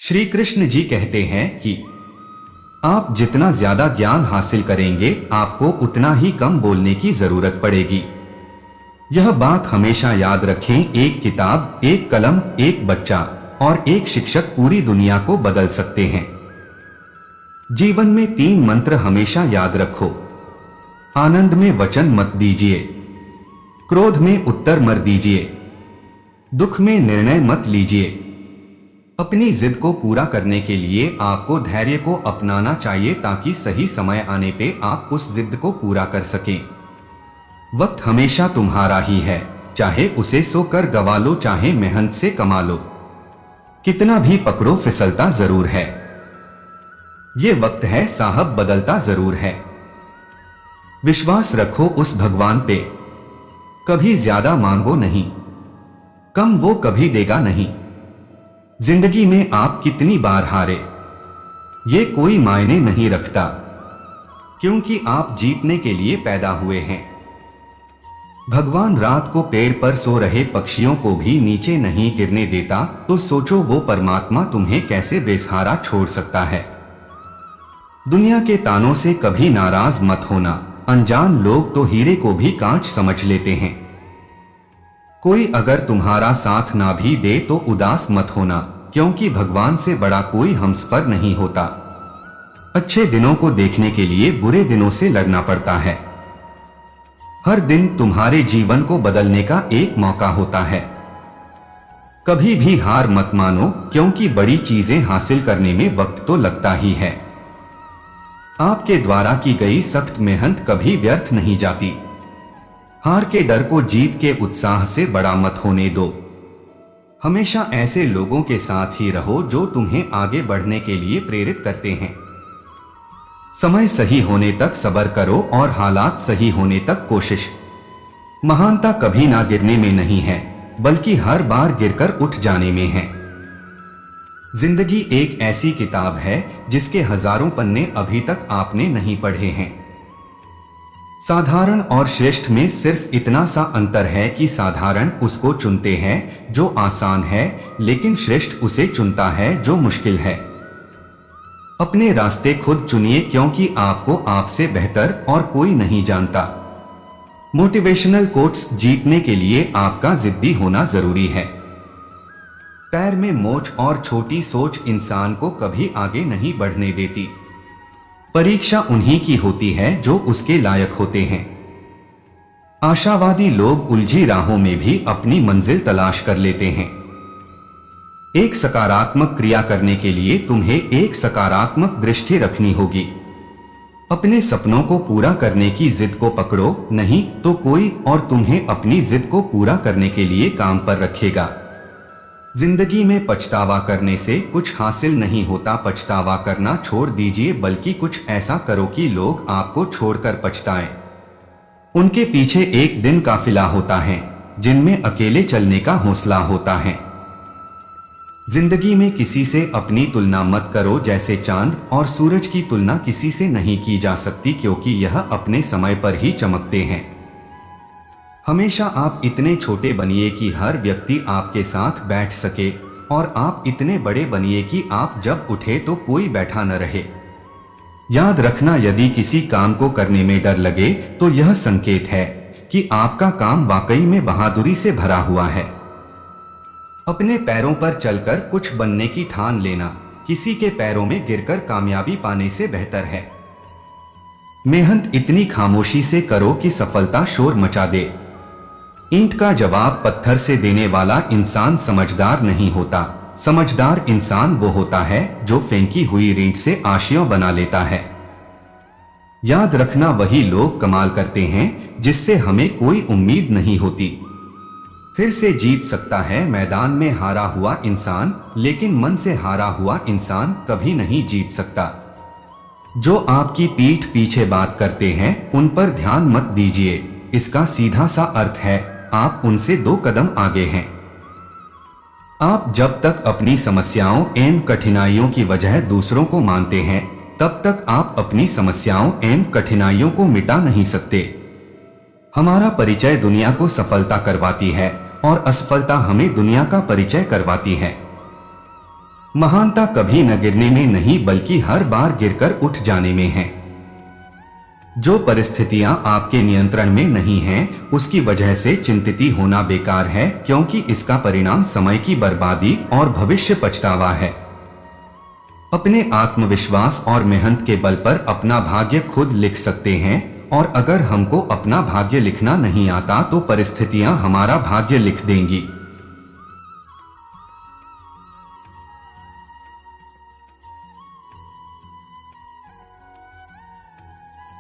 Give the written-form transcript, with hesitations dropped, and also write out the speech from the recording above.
श्री कृष्ण जी कहते हैं कि आप जितना ज्यादा ज्ञान हासिल करेंगे आपको उतना ही कम बोलने की जरूरत पड़ेगी। यह बात हमेशा याद रखें, एक किताब, एक कलम, एक बच्चा और एक शिक्षक पूरी दुनिया को बदल सकते हैं। जीवन में 3 मंत्र हमेशा याद रखो। आनंद में वचन मत दीजिए, क्रोध में उत्तर मत दीजिए, दुख में निर्णय मत लीजिए। अपनी जिद को पूरा करने के लिए आपको धैर्य को अपनाना चाहिए ताकि सही समय आने पे आप उस जिद को पूरा कर सकें। वक्त हमेशा तुम्हारा ही है, चाहे उसे सोकर गवा लो चाहे मेहनत से कमा लो। कितना भी पकड़ो फिसलता जरूर है। ये वक्त है साहब, बदलता जरूर है। विश्वास रखो उस भगवान पे, कभी ज्यादा मांगो नहीं, कम वो कभी देगा नहीं। जिंदगी में आप कितनी बार हारे ये कोई मायने नहीं रखता, क्योंकि आप जीतने के लिए पैदा हुए हैं। भगवान रात को पेड़ पर सो रहे पक्षियों को भी नीचे नहीं गिरने देता, तो सोचो वो परमात्मा तुम्हें कैसे बेसहारा छोड़ सकता है। दुनिया के तानों से कभी नाराज मत होना, अनजान लोग तो हीरे को भी कांच समझ लेते हैं। कोई अगर तुम्हारा साथ ना भी दे तो उदास मत होना, क्योंकि भगवान से बड़ा कोई हमसफर नहीं होता। अच्छे दिनों को देखने के लिए बुरे दिनों से लड़ना पड़ता है। हर दिन तुम्हारे जीवन को बदलने का एक मौका होता है। कभी भी हार मत मानो, क्योंकि बड़ी चीजें हासिल करने में वक्त तो लगता ही है। आपके द्वारा की गई सख्त मेहनत कभी व्यर्थ नहीं जाती। हार के डर को जीत के उत्साह से बड़ा मत होने दो। हमेशा ऐसे लोगों के साथ ही रहो जो तुम्हें आगे बढ़ने के लिए प्रेरित करते हैं। समय सही होने तक सब्र करो और हालात सही होने तक कोशिश। महानता कभी ना गिरने में नहीं है, बल्कि हर बार गिरकर उठ जाने में है। जिंदगी एक ऐसी किताब है जिसके हजारों पन्ने अभी तक आपने नहीं पढ़े हैं। साधारण और श्रेष्ठ में सिर्फ इतना सा अंतर है कि साधारण उसको चुनते हैं जो आसान है, लेकिन श्रेष्ठ उसे चुनता है जो मुश्किल है। अपने रास्ते खुद चुनिए, क्योंकि आपको आपसे बेहतर और कोई नहीं जानता। मोटिवेशनल कोट्स जीतने के लिए आपका जिद्दी होना जरूरी है। पैर में मोच और छोटी सोच इंसान को कभी आगे नहीं बढ़ने देती। परीक्षा उन्हीं की होती है जो उसके लायक होते हैं। आशावादी लोग उलझी राहों में भी अपनी मंजिल तलाश कर लेते हैं। एक सकारात्मक क्रिया करने के लिए तुम्हें एक सकारात्मक दृष्टि रखनी होगी। अपने सपनों को पूरा करने की जिद को पकड़ो, नहीं तो कोई और तुम्हें अपनी जिद को पूरा करने के लिए काम पर रखेगा। जिंदगी में पछतावा करने से कुछ हासिल नहीं होता। पछतावा करना छोड़ दीजिए, बल्कि कुछ ऐसा करो कि लोग आपको छोड़कर पछताएं। उनके पीछे एक दिन काफिला होता है जिनमें अकेले चलने का हौसला होता है। जिंदगी में किसी से अपनी तुलना मत करो, जैसे चांद और सूरज की तुलना किसी से नहीं की जा सकती, क्योंकि यह अपने समय पर ही चमकते हैं। हमेशा आप इतने छोटे बनिए कि हर व्यक्ति आपके साथ बैठ सके, और आप इतने बड़े बनिए कि आप जब उठे तो कोई बैठा न रहे। याद रखना, यदि किसी काम को करने में डर लगे तो यह संकेत है कि आपका काम वाकई में बहादुरी से भरा हुआ है। अपने पैरों पर चलकर कुछ बनने की ठान लेना किसी के पैरों में गिरकर कामयाबी पाने से बेहतर है। मेहनत इतनी खामोशी से करो कि सफलता शोर मचा दे। ईंट का जवाब पत्थर से देने वाला इंसान समझदार नहीं होता। समझदार इंसान वो होता है जो फेंकी हुई ईंट से आशियां बना लेता है। याद रखना, वही लोग कमाल करते हैं जिससे हमें कोई उम्मीद नहीं होती। फिर से जीत सकता है मैदान में हारा हुआ इंसान, लेकिन मन से हारा हुआ इंसान कभी नहीं जीत सकता। जो आपकी पीठ पीछे बात करते हैं उन पर ध्यान मत दीजिए। इसका सीधा सा अर्थ है आप उनसे 2 कदम आगे हैं। आप जब तक अपनी समस्याओं एवं कठिनाइयों की वजह दूसरों को मानते हैं, तब तक आप अपनी समस्याओं एवं कठिनाइयों को मिटा नहीं सकते। हमारा परिचय दुनिया को सफलता करवाती है और असफलता हमें दुनिया का परिचय करवाती है। महानता कभी न गिरने में नहीं बल्कि हर बार गिरकर उठ जाने में है। जो परिस्थितियां आपके नियंत्रण में नहीं हैं, उसकी वजह से चिंतित होना बेकार है, क्योंकि इसका परिणाम समय की बर्बादी और भविष्य पछतावा है। अपने आत्मविश्वास और मेहनत के बल पर अपना भाग्य खुद लिख सकते हैं, और अगर हमको अपना भाग्य लिखना नहीं आता तो परिस्थितियां हमारा भाग्य लिख देंगी।